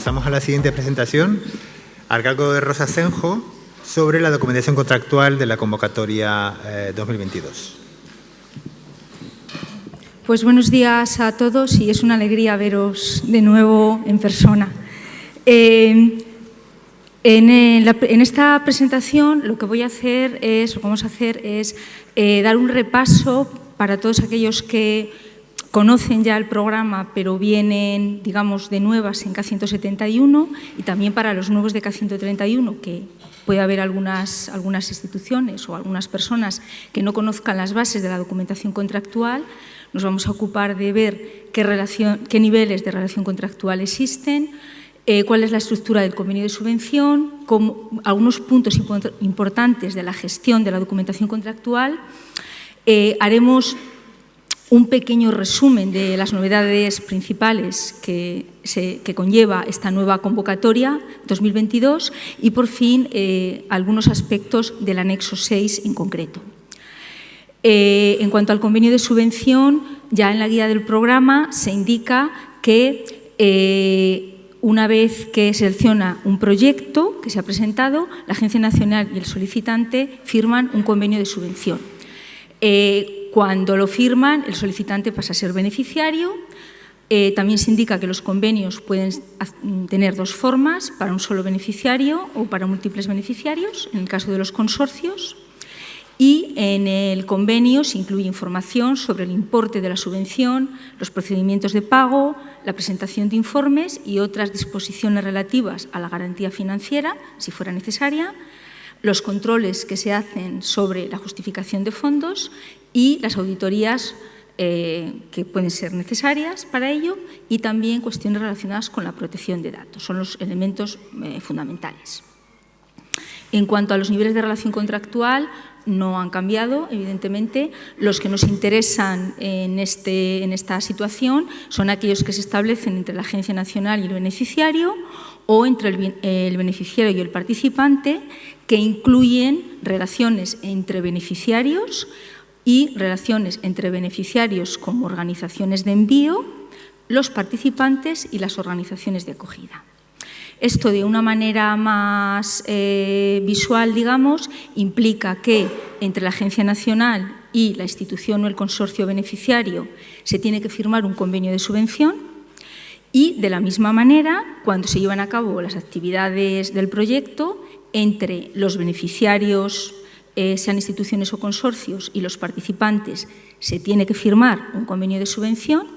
pasamos a la siguiente presentación, al cargo de Rosa Senjo, sobre la documentación contractual de la convocatoria 2022. Pues buenos días a todos y es una alegría veros de nuevo en persona. En esta presentación lo que vamos a hacer es dar un repaso para todos aquellos que conocen ya el programa pero vienen, digamos, de nuevas en K171 y también para los nuevos de K131, que puede haber algunas instituciones o algunas personas que no conozcan las bases de la documentación contractual. Nos vamos a ocupar de ver qué niveles de relación contractual existen, cuál es la estructura del convenio de subvención, algunos puntos importantes de la gestión de la documentación contractual. Haremos un pequeño resumen de las novedades principales que conlleva esta nueva convocatoria 2022 y, por fin, algunos aspectos del anexo 6 en concreto. En cuanto al convenio de subvención, ya en la guía del programa se indica que una vez que selecciona un proyecto que se ha presentado, la Agencia Nacional y el solicitante firman un convenio de subvención. Cuando lo firman, el solicitante pasa a ser beneficiario. También se indica que los convenios pueden tener dos formas, para un solo beneficiario o para múltiples beneficiarios, en el caso de los consorcios. Y en el convenio se incluye información sobre el importe de la subvención, los procedimientos de pago, la presentación de informes y otras disposiciones relativas a la garantía financiera, si fuera necesaria, los controles que se hacen sobre la justificación de fondos y las auditorías que pueden ser necesarias para ello, y también cuestiones relacionadas con la protección de datos. Son los elementos fundamentales. En cuanto a los niveles de relación contractual, no han cambiado, evidentemente. Los que nos interesan en esta situación son aquellos que se establecen entre la Agencia Nacional y el beneficiario, o entre el beneficiario y el participante, que incluyen relaciones entre beneficiarios y relaciones entre beneficiarios como organizaciones de envío, los participantes y las organizaciones de acogida. Esto, de una manera más visual, digamos, implica que entre la Agencia Nacional y la institución o el consorcio beneficiario se tiene que firmar un convenio de subvención y, de la misma manera, cuando se llevan a cabo las actividades del proyecto, entre los beneficiarios, sean instituciones o consorcios, y los participantes, se tiene que firmar un convenio de subvención.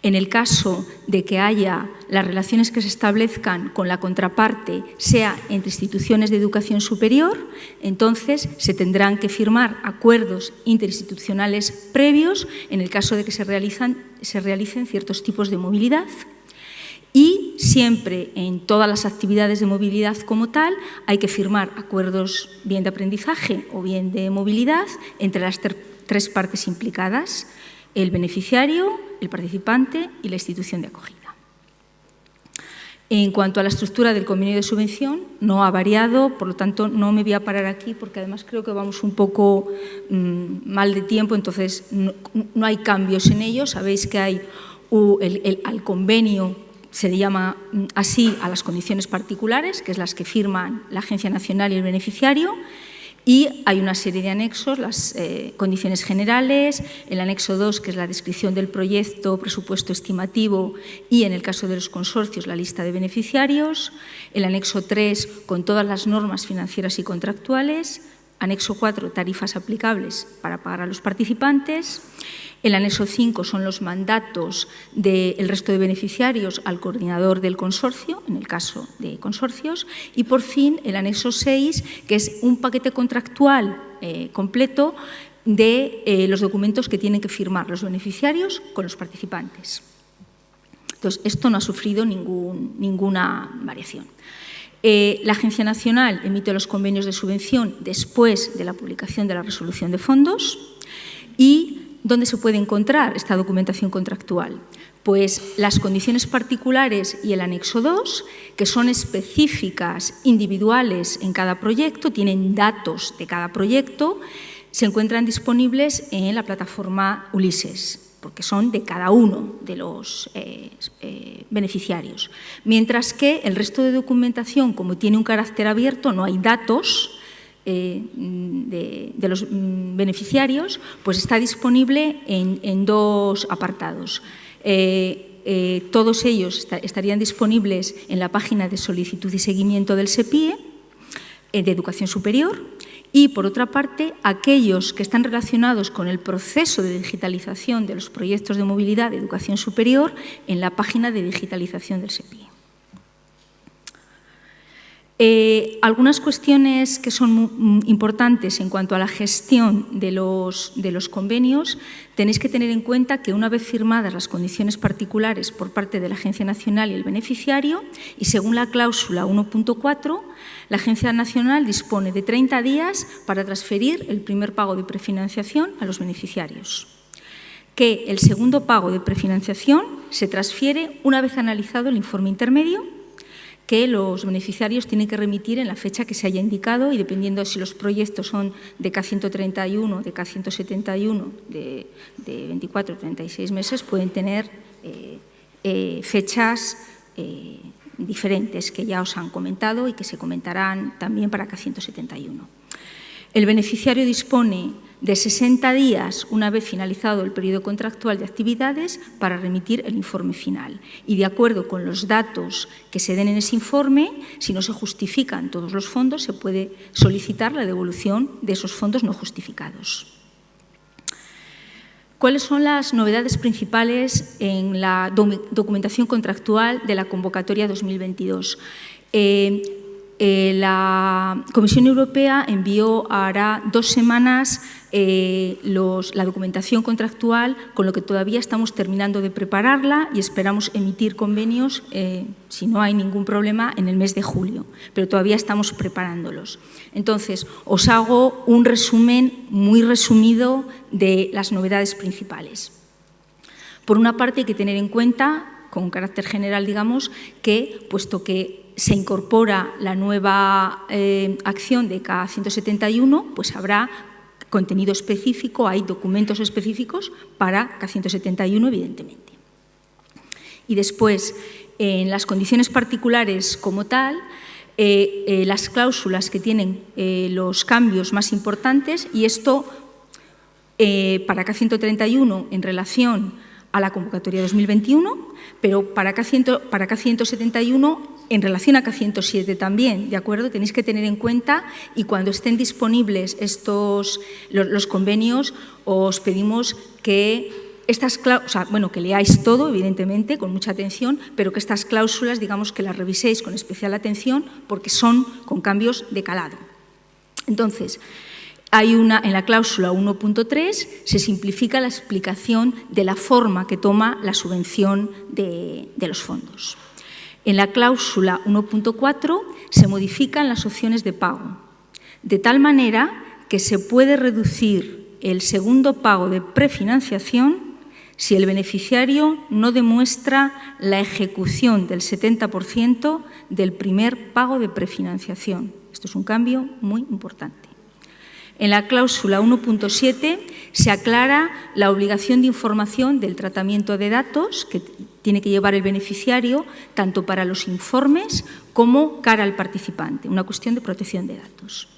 En el caso de que haya las relaciones que se establezcan con la contraparte, sea entre instituciones de educación superior, entonces se tendrán que firmar acuerdos interinstitucionales previos en el caso de que se realicen ciertos tipos de movilidad. Y siempre, en todas las actividades de movilidad como tal, hay que firmar acuerdos bien de aprendizaje o bien de movilidad entre las tres partes implicadas: el beneficiario, el participante y la institución de acogida. En cuanto a la estructura del convenio de subvención, no ha variado, por lo tanto no me voy a parar aquí porque además creo que vamos un poco mal de tiempo, entonces no hay cambios en ello. Sabéis que hay al convenio, se le llama así a las condiciones particulares, que es las que firman la Agencia Nacional y el beneficiario. Y hay una serie de anexos, las condiciones generales, el anexo 2, que es la descripción del proyecto, presupuesto estimativo y, en el caso de los consorcios, la lista de beneficiarios, el anexo 3, con todas las normas financieras y contractuales, anexo 4, tarifas aplicables para pagar a los participantes, el anexo 5 son los mandatos del resto de beneficiarios al coordinador del consorcio, en el caso de consorcios, y por fin el anexo 6, que es un paquete contractual completo de los documentos que tienen que firmar los beneficiarios con los participantes. Entonces, esto no ha sufrido ninguna variación. La Agencia Nacional emite los convenios de subvención después de la publicación de la resolución de fondos. ¿Y dónde se puede encontrar esta documentación contractual? Pues las condiciones particulares y el anexo 2, que son específicas, individuales en cada proyecto, tienen datos de cada proyecto, se encuentran disponibles en la plataforma Ulises. porque son de cada uno de los beneficiarios. Mientras que el resto de documentación, como tiene un carácter abierto, no hay datos de los beneficiarios, pues está disponible en dos apartados. Todos ellos estarían disponibles en la página de solicitud y seguimiento del SEPIE, de Educación Superior, y, por otra parte, aquellos que están relacionados con el proceso de digitalización de los proyectos de movilidad de educación superior en la página de digitalización del SEPIE. Algunas cuestiones que son muy importantes en cuanto a la gestión de los convenios, tenéis que tener en cuenta que una vez firmadas las condiciones particulares por parte de la Agencia Nacional y el beneficiario, y según la cláusula 1.4, la Agencia Nacional dispone de 30 días para transferir el primer pago de prefinanciación a los beneficiarios. Que el segundo pago de prefinanciación se transfiere una vez analizado el informe intermedio, que los beneficiarios tienen que remitir en la fecha que se haya indicado, y dependiendo si los proyectos son de K131, de K171, de 24 o 36 meses, pueden tener fechas diferentes que ya os han comentado y que se comentarán también para K171. El beneficiario dispone de 60 días, una vez finalizado el periodo contractual de actividades, para remitir el informe final. Y de acuerdo con los datos que se den en ese informe, si no se justifican todos los fondos, se puede solicitar la devolución de esos fondos no justificados. ¿Cuáles son las novedades principales en la documentación contractual de la convocatoria 2022? La Comisión Europea envió hará 2 semanas la documentación contractual, con lo que todavía estamos terminando de prepararla y esperamos emitir convenios, si no hay ningún problema, en el mes de julio, pero todavía estamos preparándolos. Entonces, os hago un resumen muy resumido de las novedades principales. Por una parte, hay que tener en cuenta, con carácter general, digamos, que, puesto que se incorpora la nueva acción de K171, pues habrá contenido específico, hay documentos específicos para K171, evidentemente. Y después, en las condiciones particulares como tal, las cláusulas que tienen los cambios más importantes, y esto para K131 en relación a la convocatoria 2021, pero para K171 en relación a K107 también, ¿de acuerdo? Tenéis que tener en cuenta, y cuando estén disponibles los convenios, os pedimos que que leáis todo, evidentemente, con mucha atención, pero que estas cláusulas, digamos, que las reviséis con especial atención, porque son con cambios de calado. Entonces, en la cláusula 1.3 se simplifica la explicación de la forma que toma la subvención de los fondos. En la cláusula 1.4 se modifican las opciones de pago, de tal manera que se puede reducir el segundo pago de prefinanciación si el beneficiario no demuestra la ejecución del 70% del primer pago de prefinanciación. Esto es un cambio muy importante. En la cláusula 1.7 se aclara la obligación de información del tratamiento de datos que tiene que llevar el beneficiario, tanto para los informes como cara al participante, una cuestión de protección de datos.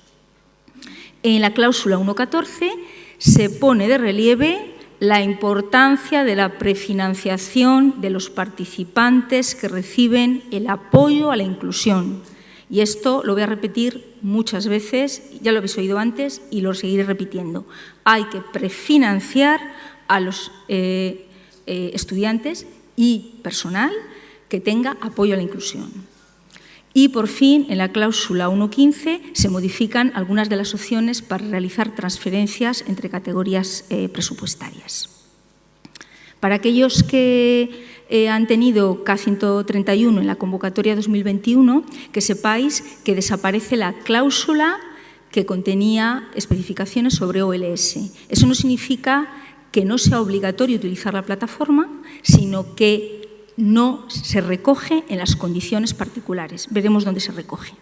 En la cláusula 1.14 se pone de relieve la importancia de la prefinanciación de los participantes que reciben el apoyo a la inclusión. Y esto lo voy a repetir muchas veces, ya lo habéis oído antes y lo seguiré repitiendo. Hay que prefinanciar a los estudiantes y personal que tenga apoyo a la inclusión. Y, por fin, en la cláusula 1.15 se modifican algunas de las opciones para realizar transferencias entre categorías presupuestarias. Para aquellos que han tenido K131 en la convocatoria 2021, que sepáis que desaparece la cláusula que contenía especificaciones sobre OLS. Eso no significa que no sea obligatorio utilizar la plataforma, sino que no se recoge en las condiciones particulares. Veremos dónde se recoge.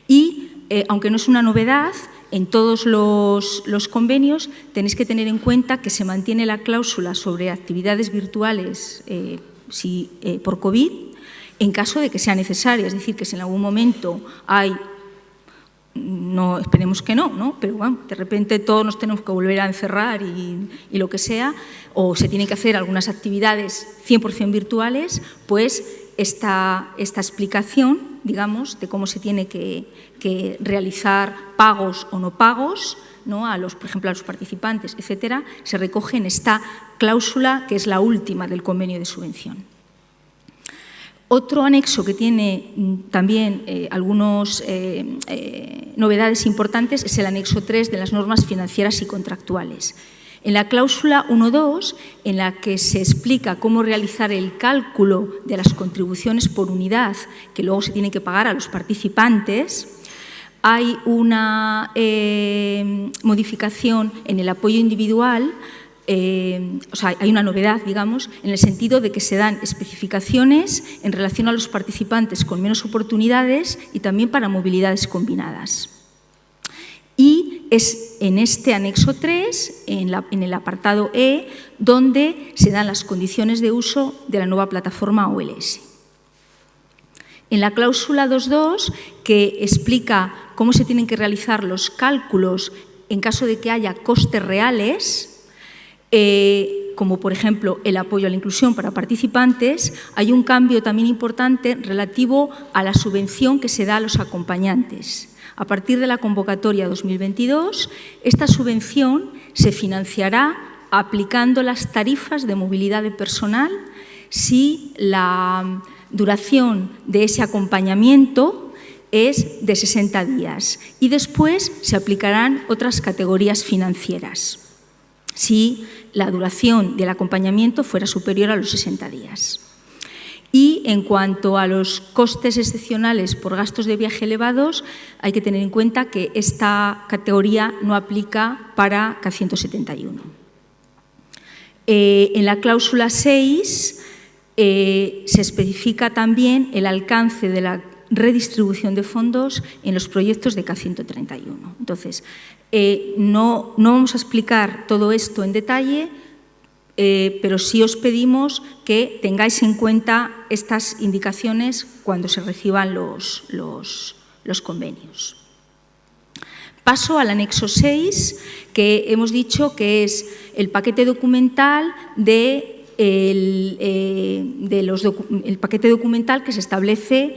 Y, aunque no es una novedad, en todos los convenios tenéis que tener en cuenta que se mantiene la cláusula sobre actividades virtuales por COVID en caso de que sea necesaria, es decir, que si en algún momento hay, no, esperemos que no, pero bueno, de repente todos nos tenemos que volver a encerrar y lo que sea, o se tienen que hacer algunas actividades 100% virtuales, pues esta explicación, digamos, de cómo se tiene que realizar pagos o no pagos, ¿no? Por ejemplo, a los participantes, etcétera, se recoge en esta cláusula que es la última del convenio de subvención. Otro anexo que tiene también algunas novedades importantes es el anexo 3 de las normas financieras y contractuales. En la cláusula 1.2, en la que se explica cómo realizar el cálculo de las contribuciones por unidad que luego se tienen que pagar a los participantes, hay una modificación en el apoyo individual, o sea, hay una novedad, digamos, en el sentido de que se dan especificaciones en relación a los participantes con menos oportunidades y también para movilidades combinadas. Y es en este anexo 3, en el apartado E, donde se dan las condiciones de uso de la nueva plataforma OLS. En la cláusula 2.2, que explica cómo se tienen que realizar los cálculos en caso de que haya costes reales, como por ejemplo el apoyo a la inclusión para participantes, hay un cambio también importante relativo a la subvención que se da a los acompañantes. A partir de la convocatoria 2022, esta subvención se financiará aplicando las tarifas de movilidad de personal si la duración de ese acompañamiento es de 60 días y después se aplicarán otras categorías financieras si la duración del acompañamiento fuera superior a los 60 días. Y en cuanto a los costes excepcionales por gastos de viaje elevados, hay que tener en cuenta que esta categoría no aplica para K171. En la cláusula 6 se especifica también el alcance de la redistribución de fondos en los proyectos de K131. Entonces, no vamos a explicar todo esto en detalle, pero sí os pedimos que tengáis en cuenta estas indicaciones cuando se reciban los convenios. Paso al anexo 6, que hemos dicho que es el paquete documental el paquete documental que se establece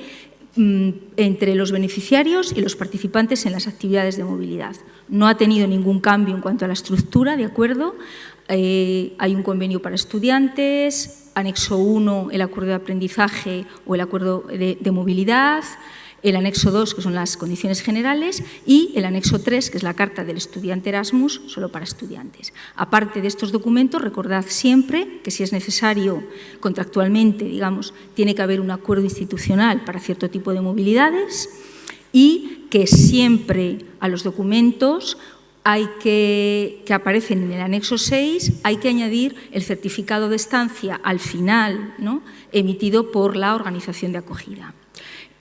entre los beneficiarios y los participantes en las actividades de movilidad. No ha tenido ningún cambio en cuanto a la estructura, ¿de acuerdo? Hay un convenio para estudiantes, anexo 1, el acuerdo de aprendizaje o el acuerdo de movilidad, el anexo 2, que son las condiciones generales, y el anexo 3, que es la carta del estudiante Erasmus, solo para estudiantes. Aparte de estos documentos, recordad siempre que si es necesario contractualmente, digamos, tiene que haber un acuerdo institucional para cierto tipo de movilidades y que siempre a los documentos que aparecen en el anexo 6 hay que añadir el certificado de estancia al final, ¿no?, emitido por la organización de acogida.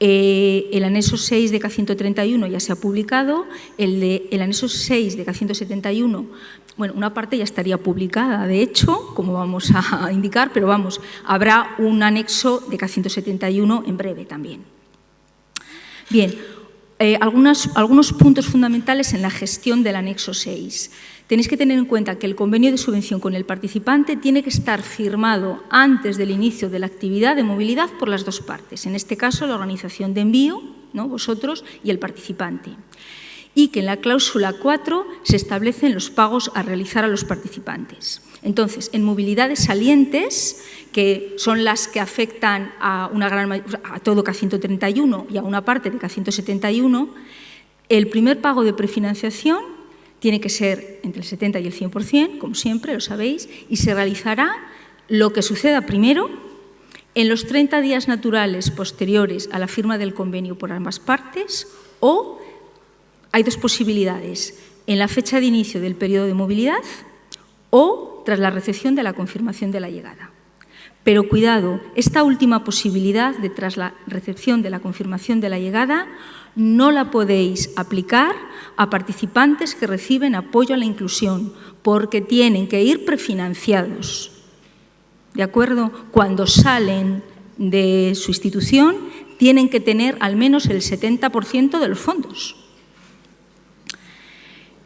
El anexo 6 de K131 ya se ha publicado, el anexo 6 de K171, bueno, una parte ya estaría publicada, de hecho, como vamos a indicar, pero vamos, habrá un anexo de K171 en breve también. Bien, algunos puntos fundamentales en la gestión del anexo 6. Tenéis que tener en cuenta que el convenio de subvención con el participante tiene que estar firmado antes del inicio de la actividad de movilidad por las dos partes, en este caso la organización de envío, ¿no?, vosotros, y el participante. Y que en la cláusula 4 se establecen los pagos a realizar a los participantes. Entonces, en movilidades salientes, que son las que afectan a todo K131 y a una parte de K171, el primer pago de prefinanciación tiene que ser entre el 70 y el 100%, como siempre, lo sabéis, y se realizará lo que suceda primero en los 30 días naturales posteriores a la firma del convenio por ambas partes, o hay dos posibilidades: en la fecha de inicio del periodo de movilidad o tras la recepción de la confirmación de la llegada. Pero cuidado, esta última posibilidad de tras la recepción de la confirmación de la llegada no la podéis aplicar a participantes que reciben apoyo a la inclusión, porque tienen que ir prefinanciados. ¿De acuerdo? Cuando salen de su institución, tienen que tener al menos el 70% de los fondos.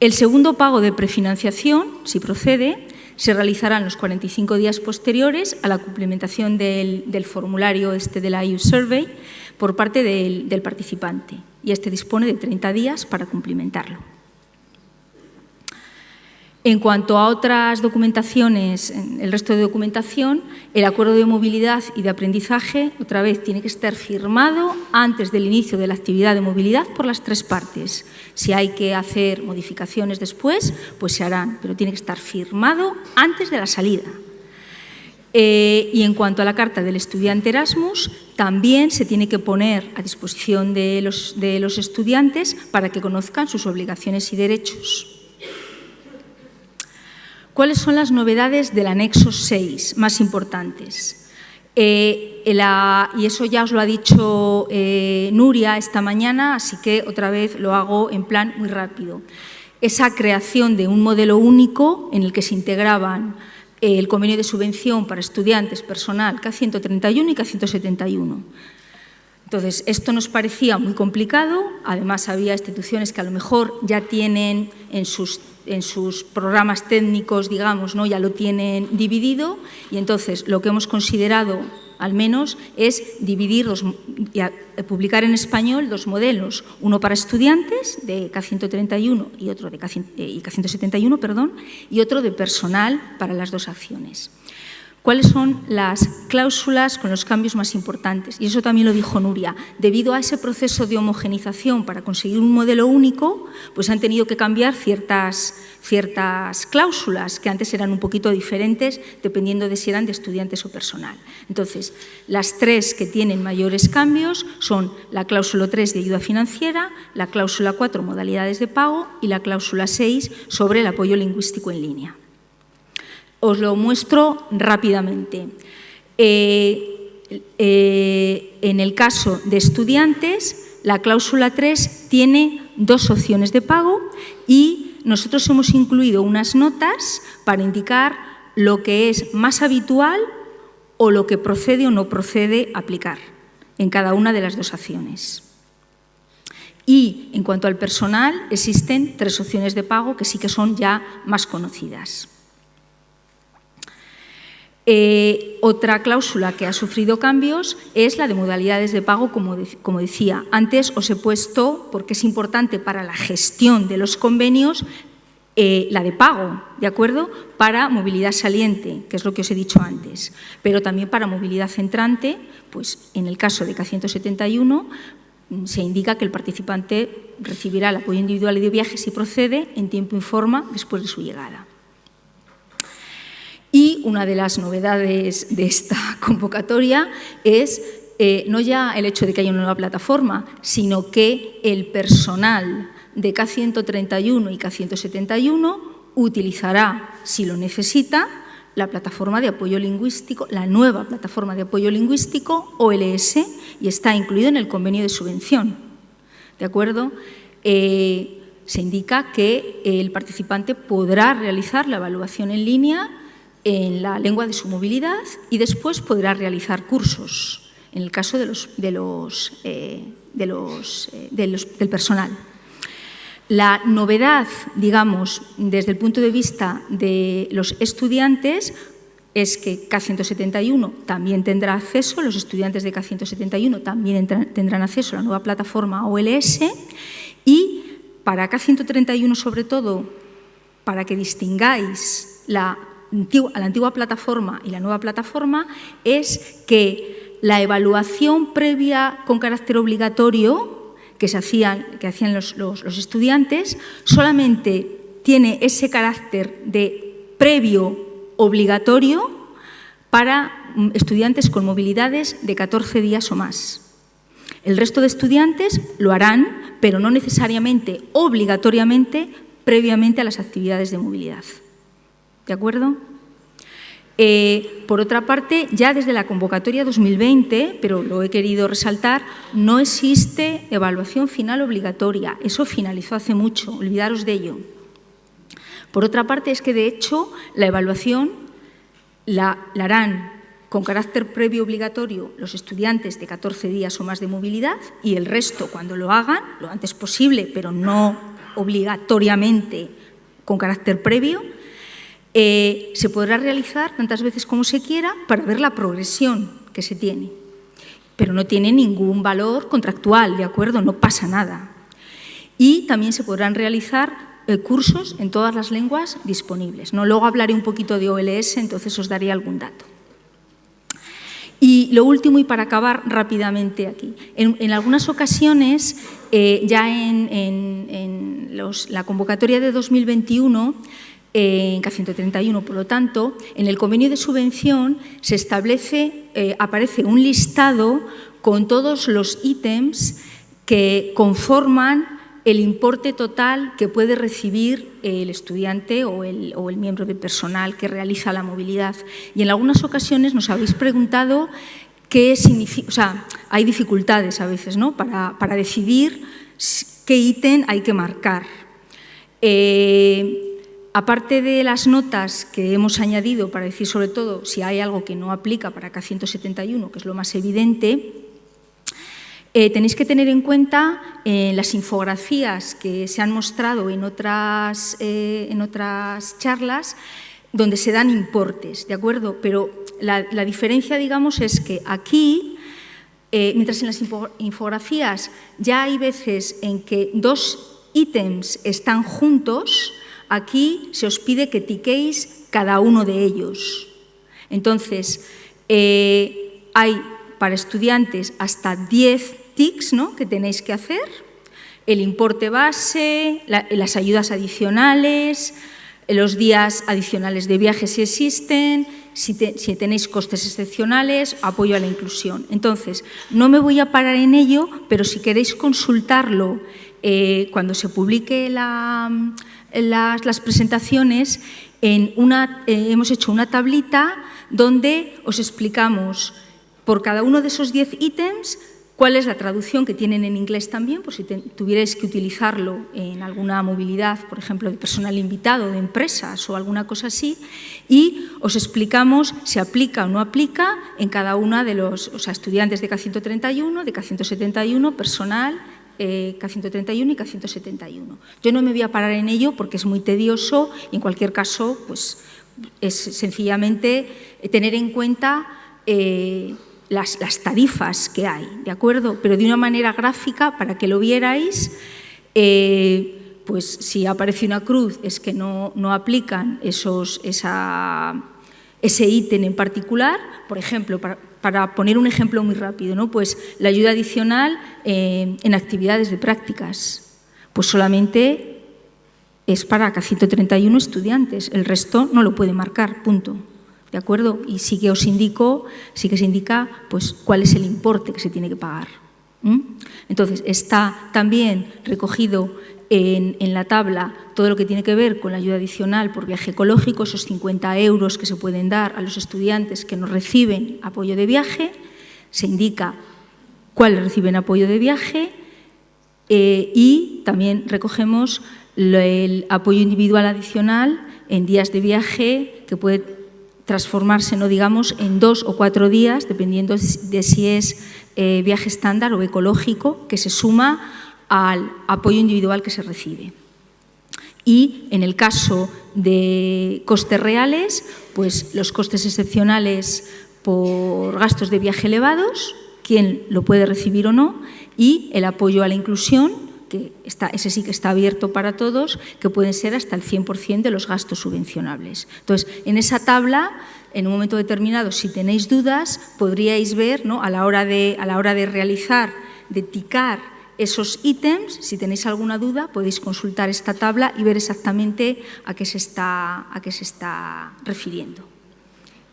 El segundo pago de prefinanciación, si procede, se realizará en los 45 días posteriores a la cumplimentación del formulario de la EU Survey por parte del participante, y dispone de 30 días para cumplimentarlo. En cuanto a otras documentaciones, el resto de documentación, el acuerdo de movilidad y de aprendizaje, otra vez, tiene que estar firmado antes del inicio de la actividad de movilidad por las tres partes. Si hay que hacer modificaciones después, pues se harán, pero tiene que estar firmado antes de la salida. Y en cuanto a la carta del estudiante Erasmus, también se tiene que poner a disposición de los estudiantes para que conozcan sus obligaciones y derechos. ¿Cuáles son las novedades del anexo 6 más importantes? Y eso ya os lo ha dicho Nuria esta mañana, así que otra vez lo hago en plan muy rápido. Esa creación de un modelo único en el que se integraban el convenio de subvención para estudiantes, personal, K131 y K171. Entonces, esto nos parecía muy complicado. Además, había instituciones que a lo mejor ya tienen en sus programas técnicos, digamos, ¿no? Ya lo tienen dividido, y entonces lo que hemos considerado, al menos, es dividir publicar en español dos modelos, uno para estudiantes de K131 y otro de K171, perdón, y otro de personal para las dos acciones. ¿Cuáles son las cláusulas con los cambios más importantes? Y eso también lo dijo Nuria. Debido a ese proceso de homogenización para conseguir un modelo único, pues han tenido que cambiar ciertas cláusulas que antes eran un poquito diferentes dependiendo de si eran de estudiantes o personal. Entonces, las tres que tienen mayores cambios son la cláusula 3 de ayuda financiera, la cláusula 4 modalidades de pago y la cláusula 6 sobre el apoyo lingüístico en línea. Os lo muestro rápidamente. En el caso de estudiantes, la cláusula 3 tiene dos opciones de pago y nosotros hemos incluido unas notas para indicar lo que es más habitual o lo que procede o no procede aplicar en cada una de las dos acciones. Y en cuanto al personal, existen tres opciones de pago que sí que son ya más conocidas. Otra cláusula que ha sufrido cambios es la de modalidades de pago, como decía. Antes os he puesto, porque es importante para la gestión de los convenios, la de pago, ¿de acuerdo? Para movilidad saliente, que es lo que os he dicho antes, pero también para movilidad entrante, pues en el caso de K171 se indica que el participante recibirá el apoyo individual y de viaje si procede en tiempo y forma después de su llegada. Y una de las novedades de esta convocatoria es no ya el hecho de que haya una nueva plataforma, sino que el personal de K131 y K171 utilizará, si lo necesita, la plataforma de apoyo lingüístico, la nueva plataforma de apoyo lingüístico OLS, y está incluido en el convenio de subvención. ¿De acuerdo? Se indica que el participante podrá realizar la evaluación en línea en la lengua de su movilidad y después podrá realizar cursos, en el caso del personal. La novedad, digamos, desde el punto de vista de los estudiantes, es que K171 también tendrá acceso, los estudiantes de K171 también tendrán acceso a la nueva plataforma OLS, y para K131, sobre todo, para que distingáis a la antigua plataforma y la nueva plataforma, es que la evaluación previa con carácter obligatorio que hacían los estudiantes solamente tiene ese carácter de previo obligatorio para estudiantes con movilidades de 14 días o más. El resto de estudiantes lo harán, pero no necesariamente, obligatoriamente, previamente a las actividades de movilidad. ¿De acuerdo? Por otra parte, ya desde la convocatoria 2020, pero lo he querido resaltar, no existe evaluación final obligatoria. Eso finalizó hace mucho, olvidaros de ello. Por otra parte, es que de hecho la evaluación la harán con carácter previo obligatorio los estudiantes de 14 días o más de movilidad y el resto, cuando lo hagan, lo antes posible, pero no obligatoriamente con carácter previo, se podrá realizar tantas veces como se quiera para ver la progresión que se tiene. Pero no tiene ningún valor contractual, ¿de acuerdo? No pasa nada. Y también se podrán realizar cursos en todas las lenguas disponibles, ¿no? Luego hablaré un poquito de OLS, entonces os daré algún dato. Y lo último, y para acabar rápidamente aquí, en algunas ocasiones, ya en la convocatoria de 2021, en K131, por lo tanto, en el convenio de subvención se establece, aparece un listado con todos los ítems que conforman el importe total que puede recibir el estudiante o el miembro del personal que realiza la movilidad. Y en algunas ocasiones nos habéis preguntado qué significa, o sea, hay dificultades a veces, ¿no?, para decidir qué ítem hay que marcar. Aparte de las notas que hemos añadido para decir sobre todo si hay algo que no aplica para K171, que es lo más evidente, tenéis que tener en cuenta las infografías que se han mostrado en otras charlas donde se dan importes, ¿de acuerdo? Pero la diferencia, digamos, es que aquí, mientras en las infografías ya hay veces en que dos ítems están juntos, aquí se os pide que tiquéis cada uno de ellos. Entonces, hay para estudiantes hasta 10 tics, ¿no?, que tenéis que hacer, el importe base, las ayudas adicionales, los días adicionales de viaje si existen, si tenéis costes excepcionales, apoyo a la inclusión. Entonces, no me voy a parar en ello, pero si queréis consultarlo cuando se publique las presentaciones, hemos hecho una tablita donde os explicamos por cada uno de esos 10 ítems cuál es la traducción que tienen en inglés también, por si tuvierais que utilizarlo en alguna movilidad, por ejemplo, de personal invitado, de empresas o alguna cosa así, y os explicamos si aplica o no aplica en cada una de los estudiantes de K131, de K171, personal, K131 y K171. Yo no me voy a parar en ello porque es muy tedioso y en cualquier caso pues, es sencillamente tener en cuenta las tarifas que hay, ¿de acuerdo? Pero de una manera gráfica para que lo vierais, pues si aparece una cruz es que no aplican ese ítem en particular. Por ejemplo, para poner un ejemplo muy rápido, ¿no?, pues la ayuda adicional en actividades de prácticas, pues solamente es para K131 estudiantes, el resto no lo puede marcar, punto. ¿De acuerdo? Y sí que se indica pues, cuál es el importe que se tiene que pagar. Entonces, está también recogido en la tabla todo lo que tiene que ver con la ayuda adicional por viaje ecológico, esos 50 euros que se pueden dar a los estudiantes que no reciben apoyo de viaje, se indica cuáles reciben apoyo de viaje y también recogemos el apoyo individual adicional en días de viaje que puede transformarse, no digamos, en 2 o 4 días, dependiendo de si es viaje estándar o ecológico, que se suma al apoyo individual que se recibe. Y en el caso de costes reales, pues los costes excepcionales por gastos de viaje elevados, quién lo puede recibir o no, y el apoyo a la inclusión, que ese sí que está abierto para todos, que pueden ser hasta el 100% de los gastos subvencionables. Entonces, en esa tabla, en un momento determinado, si tenéis dudas, podríais ver, ¿no?, a la hora de realizar, de ticar esos ítems, si tenéis alguna duda, podéis consultar esta tabla y ver exactamente a qué se está refiriendo.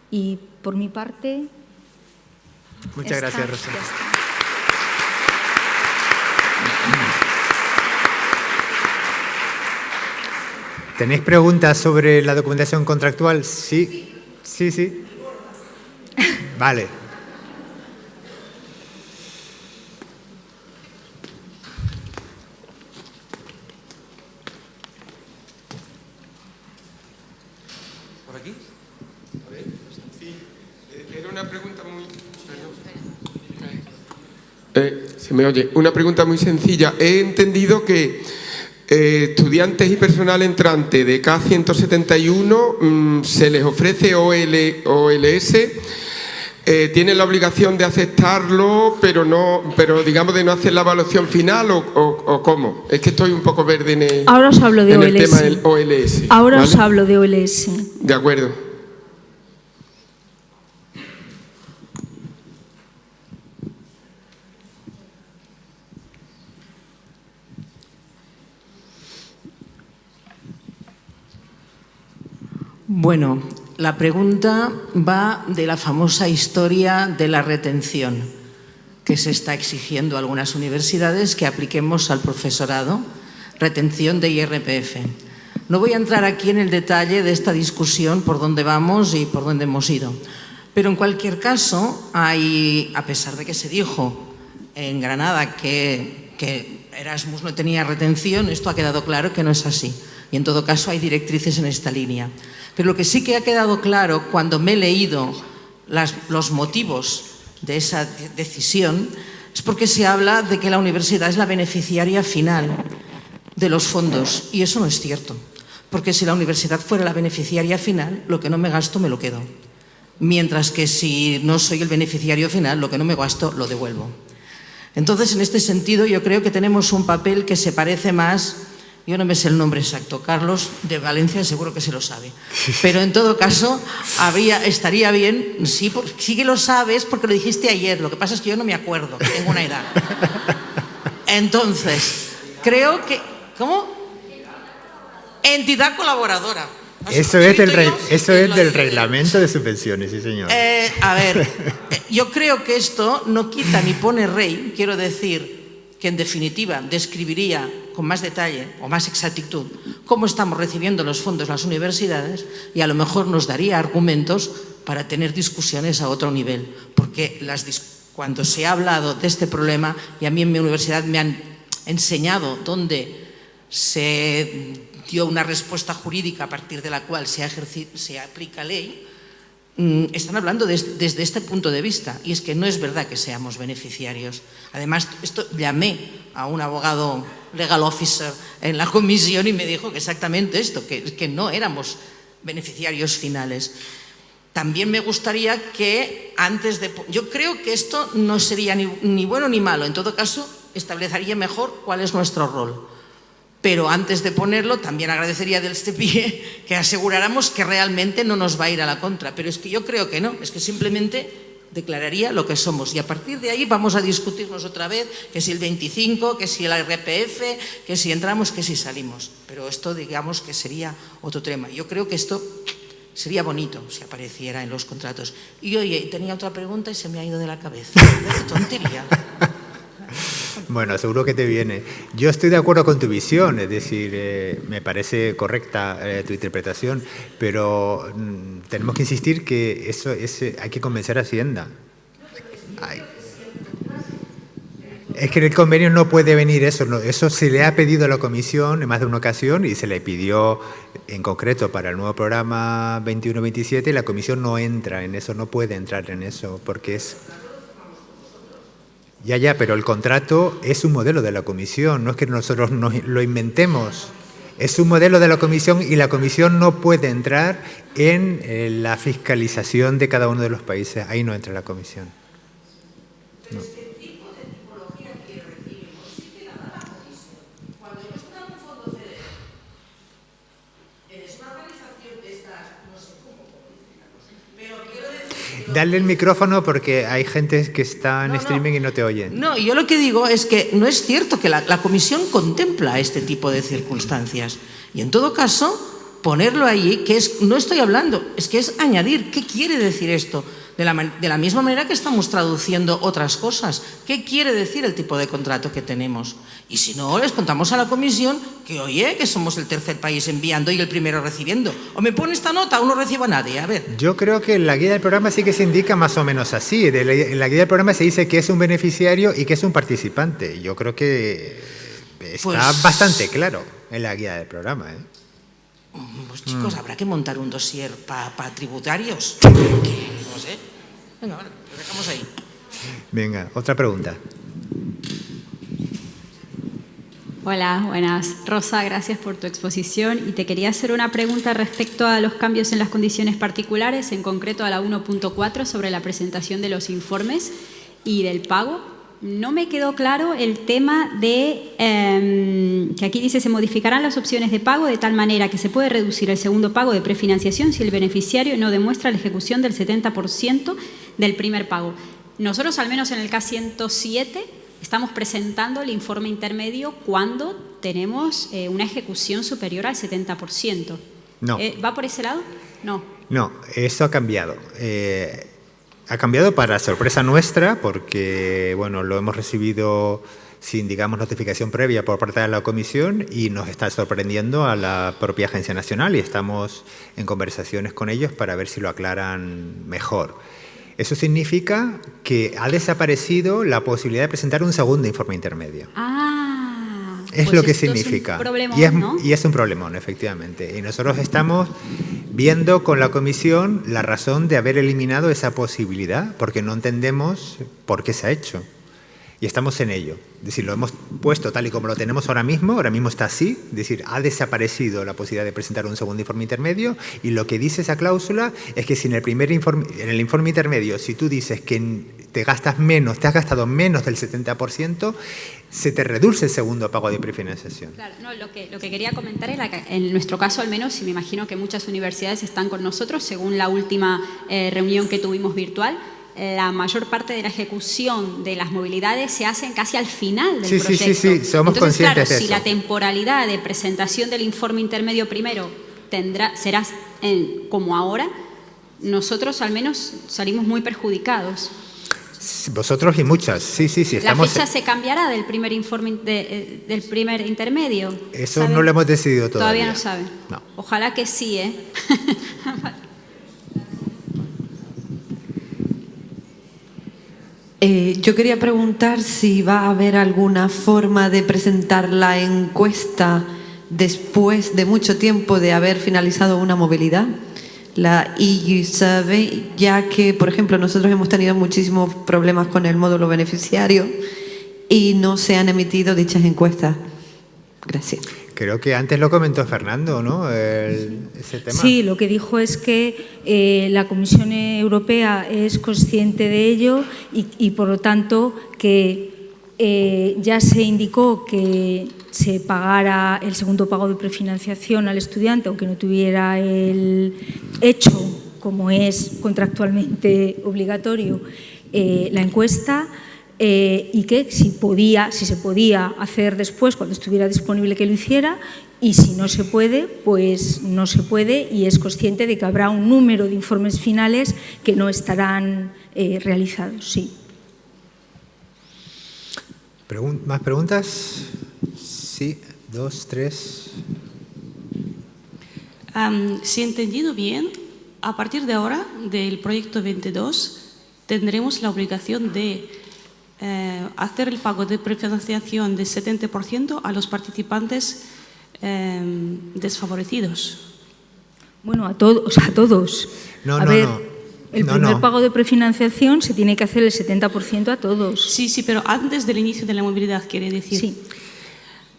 Y por mi parte... Muchas gracias, Rosa. ¿Tenéis preguntas sobre la documentación contractual? Sí. Sí, sí. Vale. ¿Por aquí? A ver. Sí, era una pregunta muy... se me oye. Una pregunta muy sencilla. He entendido que estudiantes y personal entrante de K171 se les ofrece OLS, tienen la obligación de aceptarlo, pero digamos de no hacer la evaluación final o ¿cómo? Es que estoy un poco verde en el, Ahora os hablo de en OLS. el tema del OLS. Ahora ¿vale? os hablo de OLS. De acuerdo. Bueno, la pregunta va de la famosa historia de la retención que se está exigiendo a algunas universidades que apliquemos al profesorado, retención de IRPF. No voy a entrar aquí en el detalle de esta discusión, por dónde vamos y por dónde hemos ido, pero en cualquier caso, a pesar de que se dijo en Granada que Erasmus no tenía retención, esto ha quedado claro que no es así. Y en todo caso hay directrices en esta línea. Pero lo que sí que ha quedado claro cuando me he leído los motivos de esa decisión es porque se habla de que la universidad es la beneficiaria final de los fondos. Y eso no es cierto. Porque si la universidad fuera la beneficiaria final, lo que no me gasto me lo quedo. Mientras que si no soy el beneficiario final, lo que no me gasto lo devuelvo. Entonces, en este sentido, yo creo que tenemos un papel que se parece más... Yo no me sé el nombre exacto, Carlos de Valencia seguro que se lo sabe. Pero en todo caso, estaría bien, sí que lo sabes porque lo dijiste ayer, lo que pasa es que yo no me acuerdo, que tengo una edad. Entonces, creo que... ¿Cómo? Entidad colaboradora. Eso es del reglamento de subvenciones, sí señor. A ver, yo creo que esto no quita ni pone rey, quiero decir que en definitiva describiría con más detalle o más exactitud cómo estamos recibiendo los fondos las universidades y a lo mejor nos daría argumentos para tener discusiones a otro nivel, porque cuando se ha hablado de este problema, y a mí en mi universidad me han enseñado dónde se dio una respuesta jurídica a partir de la cual se aplica ley, están hablando desde este punto de vista, y es que no es verdad que seamos beneficiarios. Además, llamé a un abogado legal officer en la comisión y me dijo que exactamente esto, que no éramos beneficiarios finales. También me gustaría que yo creo que esto no sería ni bueno ni malo, en todo caso establecería mejor cuál es nuestro rol. Pero antes de ponerlo, también agradecería del este pie que aseguráramos que realmente no nos va a ir a la contra. Pero es que yo creo que no, es que simplemente declararía lo que somos. Y a partir de ahí vamos a discutirnos otra vez, que si el 25, que si el IRPF, que si entramos, que si salimos. Pero esto digamos que sería otro tema. Yo creo que esto sería bonito si apareciera en los contratos. Y oye, tenía otra pregunta y se me ha ido de la cabeza. ¡Qué tontería! Bueno, seguro que te viene. Yo estoy de acuerdo con tu visión, es decir, me parece correcta tu interpretación, pero tenemos que insistir que hay que convencer a Hacienda. Es que en el convenio no puede venir eso, eso se le ha pedido a la Comisión en más de una ocasión y se le pidió en concreto para el nuevo programa 21-27 y la Comisión no entra en eso, no puede entrar en eso porque es... Ya, pero el contrato es un modelo de la Comisión, no es que nosotros lo inventemos. Es un modelo de la Comisión y la Comisión no puede entrar en la fiscalización de cada uno de los países. Ahí no entra la Comisión. No. Dale el micrófono porque hay gente que está en streaming y no te oye. No, yo lo que digo es que no es cierto que la Comisión contempla este tipo de circunstancias. Y en todo caso, ponerlo ahí, que es, no estoy hablando, es que es añadir. ¿Qué quiere decir esto? De la misma manera que estamos traduciendo otras cosas. ¿Qué quiere decir el tipo de contrato que tenemos? Y si no, les contamos a la comisión que, oye, que somos el tercer país enviando y el primero recibiendo. O me pone esta nota o no recibo a nadie. A ver. Yo creo que en la guía del programa sí que se indica más o menos así. En la guía del programa se dice que es un beneficiario y que es un participante. Yo creo que está bastante claro en la guía del programa, ¿eh? Pues chicos, habrá que montar un dossier para tributarios. Que, no sé. Venga, vale, lo dejamos ahí. Venga, otra pregunta. Hola, buenas. Rosa, gracias por tu exposición. Y te quería hacer una pregunta respecto a los cambios en las condiciones particulares, en concreto a la 1.4 sobre la presentación de los informes y del pago. No me quedó claro el tema de que aquí dice se modificarán las opciones de pago de tal manera que se puede reducir el segundo pago de prefinanciación si el beneficiario no demuestra la ejecución del 70% del primer pago. Nosotros, al menos en el K107, estamos presentando el informe intermedio cuando tenemos una ejecución superior al 70%. No. ¿Va por ese lado? No. No, eso ha cambiado. Ha cambiado para sorpresa nuestra porque, bueno, lo hemos recibido sin, digamos, notificación previa por parte de la Comisión y nos está sorprendiendo a la propia Agencia Nacional y estamos en conversaciones con ellos para ver si lo aclaran mejor. Eso significa que ha desaparecido la posibilidad de presentar un segundo informe intermedio. Es pues lo que esto significa. Es un problemón, ¿no? Y es un problemón, efectivamente. Y nosotros estamos viendo con la Comisión la razón de haber eliminado esa posibilidad, porque no entendemos por qué se ha hecho. Y estamos en ello. Es decir, lo hemos puesto tal y como lo tenemos ahora mismo está así, es decir, ha desaparecido la posibilidad de presentar un segundo informe intermedio y lo que dice esa cláusula es que si en el informe intermedio, si tú dices que te has gastado menos del 70%, se te reduce el segundo pago de prefinanciación. Claro, no, lo que quería comentar es que en nuestro caso al menos, y me imagino que muchas universidades están con nosotros, según la última reunión que tuvimos virtual, la mayor parte de la ejecución de las movilidades se hacen casi al final del proyecto. Sí, somos Entonces, conscientes claro, de eso. Si la temporalidad de presentación del informe intermedio primero será como ahora, nosotros al menos salimos muy perjudicados. Vosotros y muchas, sí. ¿La fecha se cambiará del primer informe del primer intermedio? Eso ¿Saben? no lo hemos decidido todavía. Todavía no saben. No. Ojalá que sí, ¿eh? Yo quería preguntar si va a haber alguna forma de presentar la encuesta después de mucho tiempo de haber finalizado una movilidad, la EU Survey, ya que, por ejemplo, nosotros hemos tenido muchísimos problemas con el módulo beneficiario y no se han emitido dichas encuestas. Gracias. Creo que antes lo comentó Fernando, ¿no? Ese tema. Sí, lo que dijo es que la Comisión Europea es consciente de ello y por lo tanto, que ya se indicó que se pagara el segundo pago de prefinanciación al estudiante, aunque no tuviera el hecho, como es contractualmente obligatorio, la encuesta. Y que si se podía hacer después, cuando estuviera disponible, que lo hiciera, y si no se puede, pues no se puede, y es consciente de que habrá un número de informes finales que no estarán realizados, sí. ¿Más preguntas? Sí, 2, 3. Si he entendido bien, a partir de ahora, del proyecto 22, tendremos la obligación de hacer el pago de prefinanciación de 70% a los participantes desfavorecidos. Bueno, a todos. No. El primer pago de prefinanciación se tiene que hacer el 70% a todos. Sí, pero antes del inicio de la movilidad, quiere decir. Sí.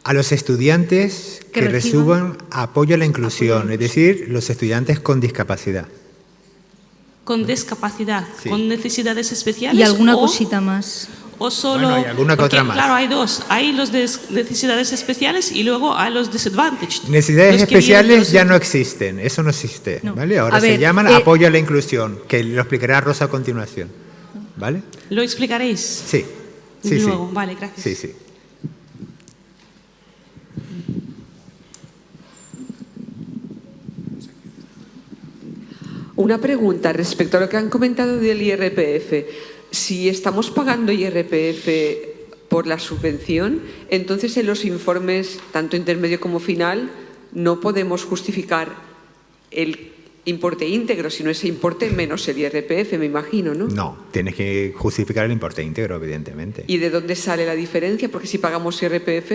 A los estudiantes que reciban apoyo a la inclusión, es decir, los estudiantes con discapacidad. Con discapacidad, sí. Con necesidades especiales. Y alguna cosita más. O solo, bueno, hay alguna que otra más. Claro, hay dos. Hay los de necesidades especiales y luego hay los disadvantaged. Necesidades especiales ya no existen, eso no existe, no. ¿Vale? Ahora se llaman apoyo a la inclusión, que lo explicará Rosa a continuación, ¿vale? ¿Lo explicaréis? Sí. Luego, vale, gracias. Sí. Una pregunta respecto a lo que han comentado del IRPF. Si estamos pagando IRPF por la subvención, entonces en los informes, tanto intermedio como final, no podemos justificar el importe íntegro, sino ese importe menos el IRPF, me imagino, ¿no? No, tienes que justificar el importe íntegro, evidentemente. ¿Y de dónde sale la diferencia? Porque si pagamos IRPF...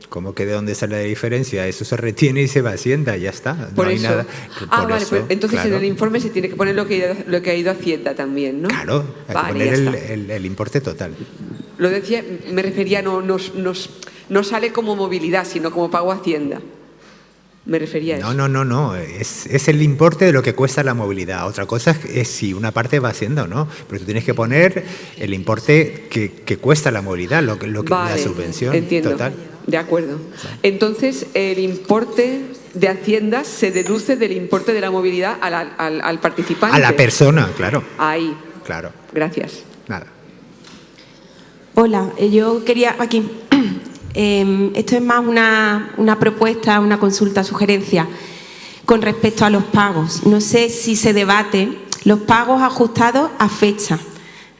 ¿Cómo que de dónde sale la diferencia? Eso se retiene y se va a Hacienda, ya está. Por no hay eso. nada. Vale, eso, pues entonces claro. en el informe se tiene que poner lo que ha ido a Hacienda también, ¿no? Claro, hay vale, que ya poner está. el importe total. Lo decía, me refería, no sale como movilidad, sino como pago a Hacienda. Me refería a eso. No. Es el importe de lo que cuesta la movilidad. Otra cosa es si una parte va Hacienda o no. Pero tú tienes que poner el importe que cuesta la movilidad, lo que Vale, la subvención entiendo. total. De acuerdo. Entonces, el importe de Hacienda se deduce del importe de la movilidad al participante. A la persona, claro. Ahí. Claro. Gracias. Nada. Hola, yo quería aquí. Esto es más una propuesta, una consulta, sugerencia con respecto a los pagos. No sé si se debate los pagos ajustados a fecha,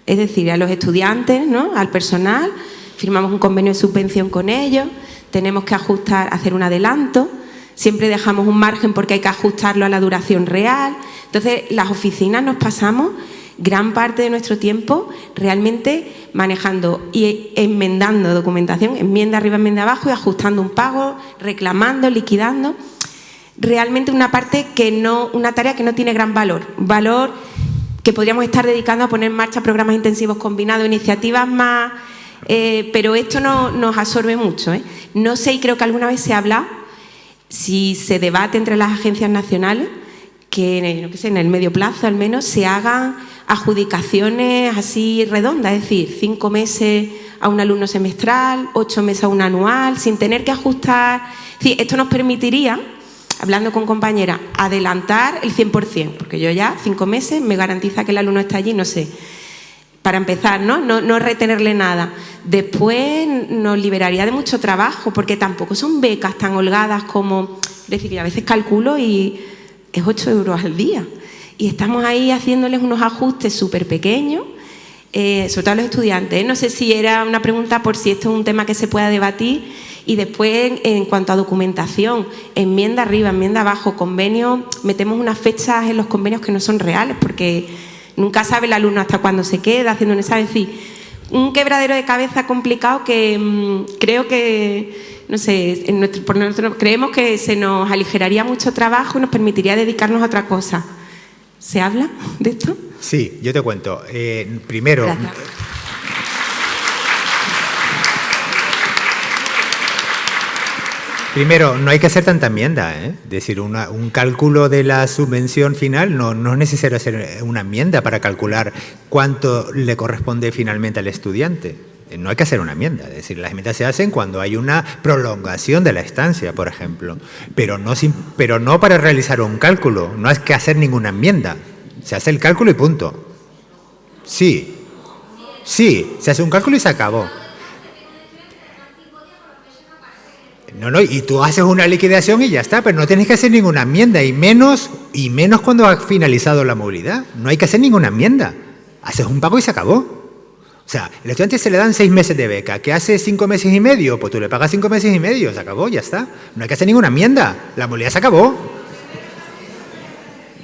es decir, a los estudiantes, ¿no? Al personal, firmamos un convenio de subvención con ellos, tenemos que ajustar, hacer un adelanto, siempre dejamos un margen porque hay que ajustarlo a la duración real. Entonces, las oficinas nos pasamos gran parte de nuestro tiempo realmente manejando y enmendando documentación, enmienda arriba, enmienda abajo y ajustando un pago, reclamando, liquidando. Realmente una tarea que no tiene gran valor que podríamos estar dedicando a poner en marcha programas intensivos combinados, iniciativas más, pero esto nos absorbe mucho. No sé, y creo que alguna vez se habla, si se debate entre las agencias nacionales, que en el medio plazo al menos se hagan adjudicaciones así redondas, es decir, 5 meses a un alumno semestral, 8 meses a un anual, sin tener que ajustar. Es decir, esto nos permitiría, hablando con compañeras, adelantar el 100%, porque yo ya 5 meses me garantiza que el alumno está allí, no sé. Para empezar, no retenerle nada. Después nos liberaría de mucho trabajo, porque tampoco son becas tan holgadas como... Es decir, que a veces calculo y es 8 euros al día. Y estamos ahí haciéndoles unos ajustes súper pequeños, sobre todo a los estudiantes. No sé si era una pregunta por si esto es un tema que se pueda debatir. Y después, en cuanto a documentación, enmienda arriba, enmienda abajo, convenio, metemos unas fechas en los convenios que no son reales, porque nunca sabe el alumno hasta cuándo se queda haciendo un examen. Es decir, un quebradero de cabeza complicado que creo que, no sé, por nosotros creemos que se nos aligeraría mucho trabajo y nos permitiría dedicarnos a otra cosa. ¿Se habla de esto? Sí, yo te cuento. Primero... Gracias. Primero, no hay que hacer tanta enmienda, ¿eh? Es decir, un cálculo de la subvención final no es necesario hacer una enmienda para calcular cuánto le corresponde finalmente al estudiante. No hay que hacer una enmienda, es decir, las enmiendas se hacen cuando hay una prolongación de la estancia, por ejemplo, pero no para realizar un cálculo, no hay que hacer ninguna enmienda, se hace el cálculo y punto. Sí, se hace un cálculo y se acabó. No, y tú haces una liquidación y ya está, pero no tienes que hacer ninguna enmienda, y menos cuando ha finalizado la movilidad. No hay que hacer ninguna enmienda. Haces un pago y se acabó. O sea, al estudiante se le dan 6 meses de beca. ¿Qué hace 5 meses y medio? Pues tú le pagas 5 meses y medio, se acabó, ya está. No hay que hacer ninguna enmienda. La movilidad se acabó.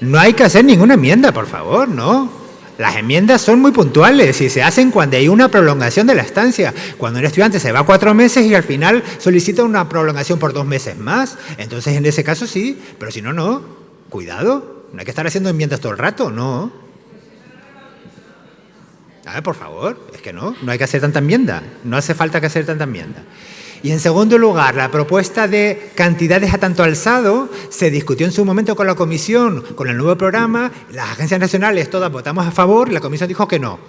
No hay que hacer ninguna enmienda, por favor, no. Las enmiendas son muy puntuales y se hacen cuando hay una prolongación de la estancia. Cuando un estudiante se va 4 meses y al final solicita una prolongación por 2 meses más. Entonces, en ese caso sí, pero si no, no. Cuidado, no hay que estar haciendo enmiendas todo el rato, no. A ver, por favor, es que no hay que hacer tanta enmienda. No hace falta que hacer tanta enmienda. Y en segundo lugar, la propuesta de cantidades a tanto alzado se discutió en su momento con la comisión, con el nuevo programa, las agencias nacionales todas votamos a favor, la comisión dijo que no.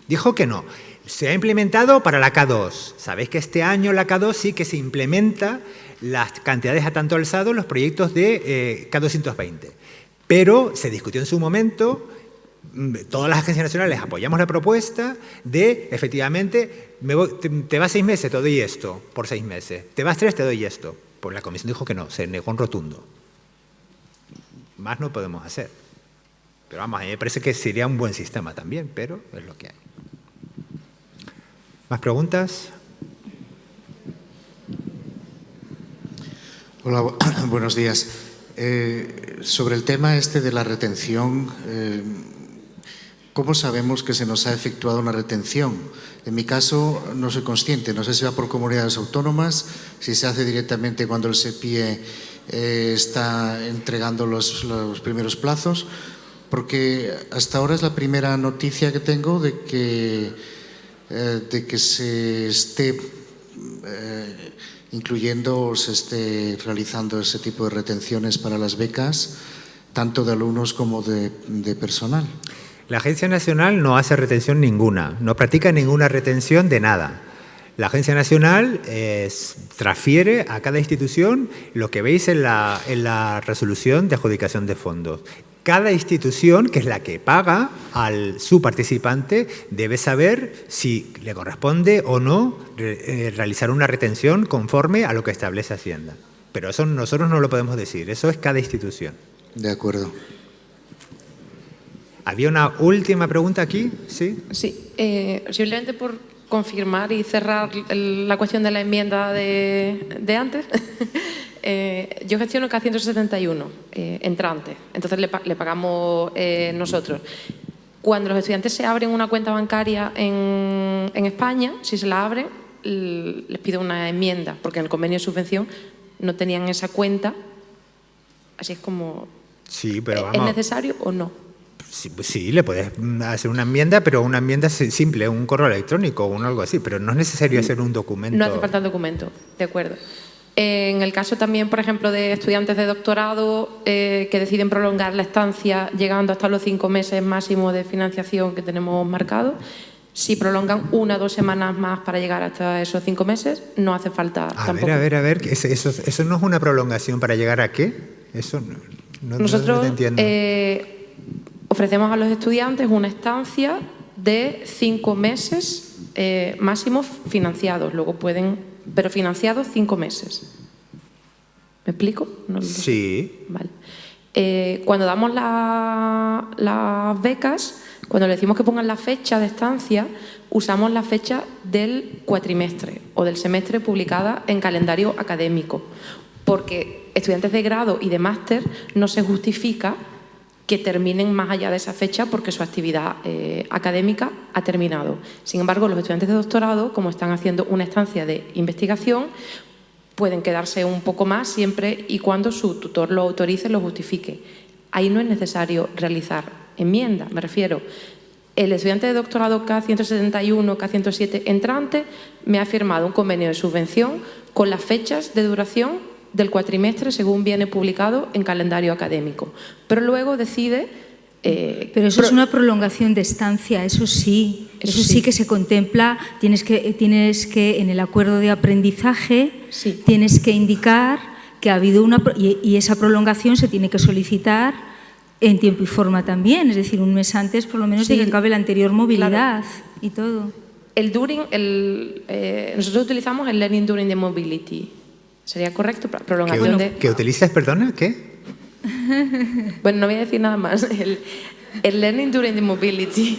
Dijo que no. Se ha implementado para la K2. Sabéis que este año la K2 sí que se implementa las cantidades a tanto alzado en los proyectos de K220. Pero se discutió en su momento, todas las agencias nacionales apoyamos la propuesta de, efectivamente, te vas 6 meses, te doy esto por 6 meses. Te vas 3, te doy esto. Pues la comisión dijo que no, se negó en rotundo. Más no podemos hacer. Pero vamos, a mí me parece que sería un buen sistema también, pero es lo que hay. ¿Más preguntas? Hola, buenos días. Sobre el tema este de la retención, ¿cómo sabemos que se nos ha efectuado una retención? En mi caso no soy consciente, no sé si va por comunidades autónomas, si se hace directamente cuando el SEPIE está entregando los primeros plazos, porque hasta ahora es la primera noticia que tengo de que se esté incluyendo o se esté realizando ese tipo de retenciones para las becas, tanto de alumnos como de personal. La Agencia Nacional no hace retención ninguna, no practica ninguna retención de nada. La Agencia Nacional transfiere a cada institución lo que veis en la resolución de adjudicación de fondos. Cada institución, que es la que paga su participante, debe saber si le corresponde o no realizar una retención conforme a lo que establece Hacienda. Pero eso nosotros no lo podemos decir, eso es cada institución. De acuerdo. ¿Había una última pregunta aquí? Sí. Sí, simplemente por confirmar y cerrar la cuestión de la enmienda de antes. Yo gestiono K171 entrante, entonces le pagamos nosotros. Cuando los estudiantes se abren una cuenta bancaria en España, si se la abren, les pido una enmienda, porque en el convenio de subvención no tenían esa cuenta, así es como... Sí, pero vamos... ¿Es necesario o no? Sí, le puedes hacer una enmienda, pero una enmienda simple, un correo electrónico o algo así, pero no es necesario hacer un documento. No hace falta el documento, de acuerdo. En el caso también, por ejemplo, de estudiantes de doctorado que deciden prolongar la estancia llegando hasta los 5 meses máximo de financiación que tenemos marcado, si prolongan 1 o 2 semanas más para llegar hasta esos 5 meses, no hace falta tampoco. A ver, ¿eso no es una prolongación para llegar a qué? Eso Nosotros no te entiendo. Ofrecemos a los estudiantes una estancia de 5 meses máximo financiados, luego pueden, pero financiados 5 meses. ¿Me explico? No, sí. Vale. Cuando damos las becas, cuando le decimos que pongan la fecha de estancia, usamos la fecha del cuatrimestre o del semestre publicada en calendario académico, porque estudiantes de grado y de máster no se justifica que terminen más allá de esa fecha porque su actividad académica ha terminado. Sin embargo, los estudiantes de doctorado, como están haciendo una estancia de investigación, pueden quedarse un poco más siempre y cuando su tutor lo autorice, lo justifique. Ahí no es necesario realizar enmienda, me refiero. El estudiante de doctorado K171, K107 entrante me ha firmado un convenio de subvención con las fechas de duración del cuatrimestre según viene publicado en calendario académico. Pero luego decide... pero eso es una prolongación de estancia, eso sí que se contempla. Tienes que en el acuerdo de aprendizaje, tienes que indicar que ha habido y esa prolongación se tiene que solicitar en tiempo y forma también, es decir, un mes antes por lo menos de que acabe la anterior movilidad y todo. El during, nosotros utilizamos el Learning During the Mobility. ¿Sería correcto? Prolongación ¿Que utilizas, perdona? ¿Qué? Bueno, no voy a decir nada más. El Learning During the Mobility.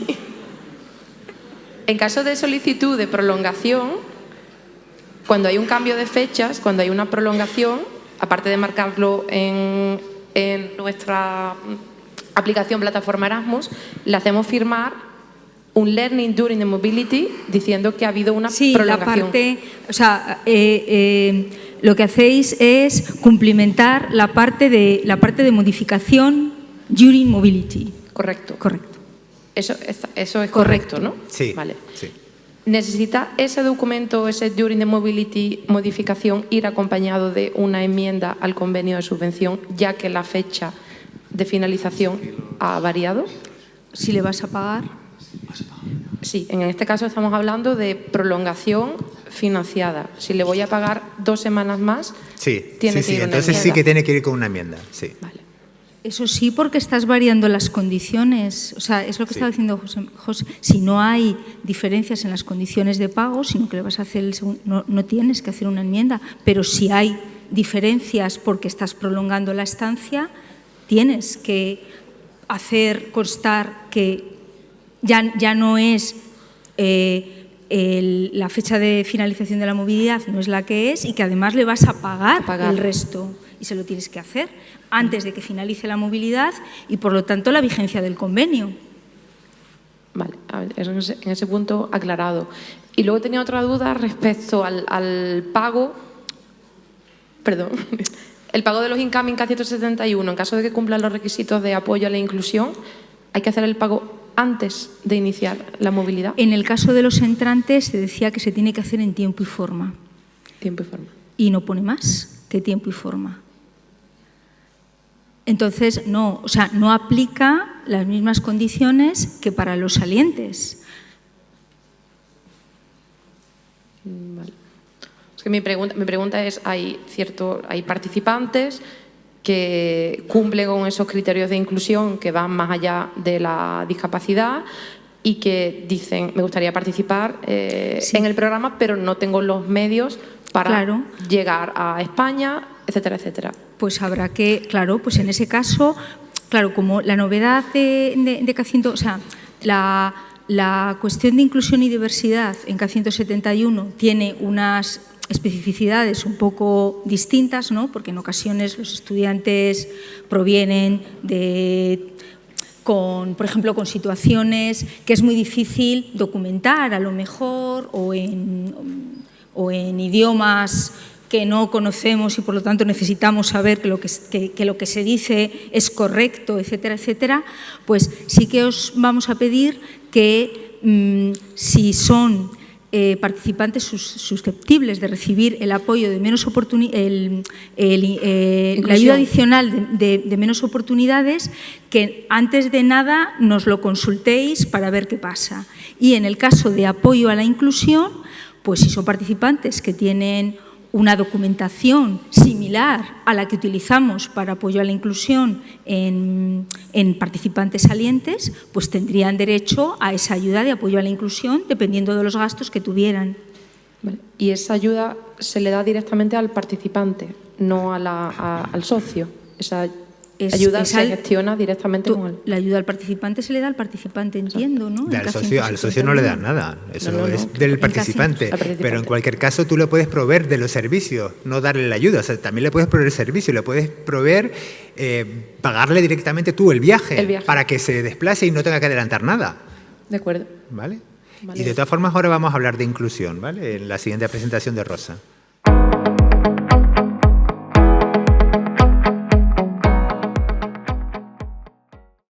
En caso de solicitud de prolongación, cuando hay un cambio de fechas, cuando hay una prolongación, aparte de marcarlo en nuestra aplicación plataforma Erasmus, le hacemos firmar un Learning During the Mobility diciendo que ha habido una prolongación. Lo que hacéis es cumplimentar la parte de modificación during mobility. Correcto. Correcto. Eso es correcto, ¿no? Sí. Vale. Sí. ¿Necesita ese documento, ese during the mobility modificación, ir acompañado de una enmienda al convenio de subvención, ya que la fecha de finalización ha variado? Si le vas a pagar. Sí, en este caso estamos hablando de prolongación financiada. Si le voy a pagar 2 semanas más, tiene que ir una entonces enmienda. sí que tiene que ir con una enmienda. Sí. Vale. Eso sí, porque estás variando las condiciones. O sea, es lo que estaba diciendo José. Si no hay diferencias en las condiciones de pago, sino que le vas a hacer no tienes que hacer una enmienda. Pero si hay diferencias porque estás prolongando la estancia, tienes que hacer constar que ya no es la fecha de finalización de la movilidad, no es la que es, y que además le vas a pagar el resto, y se lo tienes que hacer antes de que finalice la movilidad y, por lo tanto, la vigencia del convenio. Vale, a ver, en ese punto aclarado. Y luego tenía otra duda respecto al pago, perdón, el pago de los incoming K171. En caso de que cumplan los requisitos de apoyo a la inclusión, ¿hay que hacer el pago antes de iniciar la movilidad? En el caso de los entrantes se decía que se tiene que hacer en tiempo y forma. Tiempo y forma. Y no pone más que tiempo y forma. Entonces, no aplica las mismas condiciones que para los salientes. Vale. Es que mi pregunta es, hay participantes que cumplen con esos criterios de inclusión que van más allá de la discapacidad y que dicen, me gustaría participar en el programa, pero no tengo los medios para llegar a España, etcétera, etcétera. Pues habrá que, pues en ese caso, como la novedad de K100, o sea, la cuestión de inclusión y diversidad en K171 tiene unas especificidades un poco distintas, ¿no? Porque en ocasiones los estudiantes provienen por ejemplo, con situaciones que es muy difícil documentar, a lo mejor, o en idiomas que no conocemos y por lo tanto necesitamos saber que lo que se dice es correcto, etcétera, etcétera, pues sí que os vamos a pedir que si son participantes susceptibles de recibir el apoyo de menos la ayuda adicional de menos oportunidades, que antes de nada nos lo consultéis para ver qué pasa. Y en el caso de apoyo a la inclusión, pues si son participantes que tienen una documentación similar a la que utilizamos para apoyo a la inclusión en participantes salientes, pues tendrían derecho a esa ayuda de apoyo a la inclusión dependiendo de los gastos que tuvieran. Vale. Y esa ayuda se le da directamente al participante, no al socio. Esa ayuda se gestiona directamente con él. La ayuda al participante se le da al participante, entiendo, ¿no? Al socio no le das nada, eso es del participante. Pero en cualquier caso tú le puedes proveer de los servicios, no darle la ayuda. O sea, también le puedes proveer el servicio, le puedes proveer, pagarle directamente tú el viaje para que se desplace y no tenga que adelantar nada. De acuerdo. ¿Vale? Y de todas formas ahora vamos a hablar de inclusión, ¿vale? En la siguiente presentación de Rosa.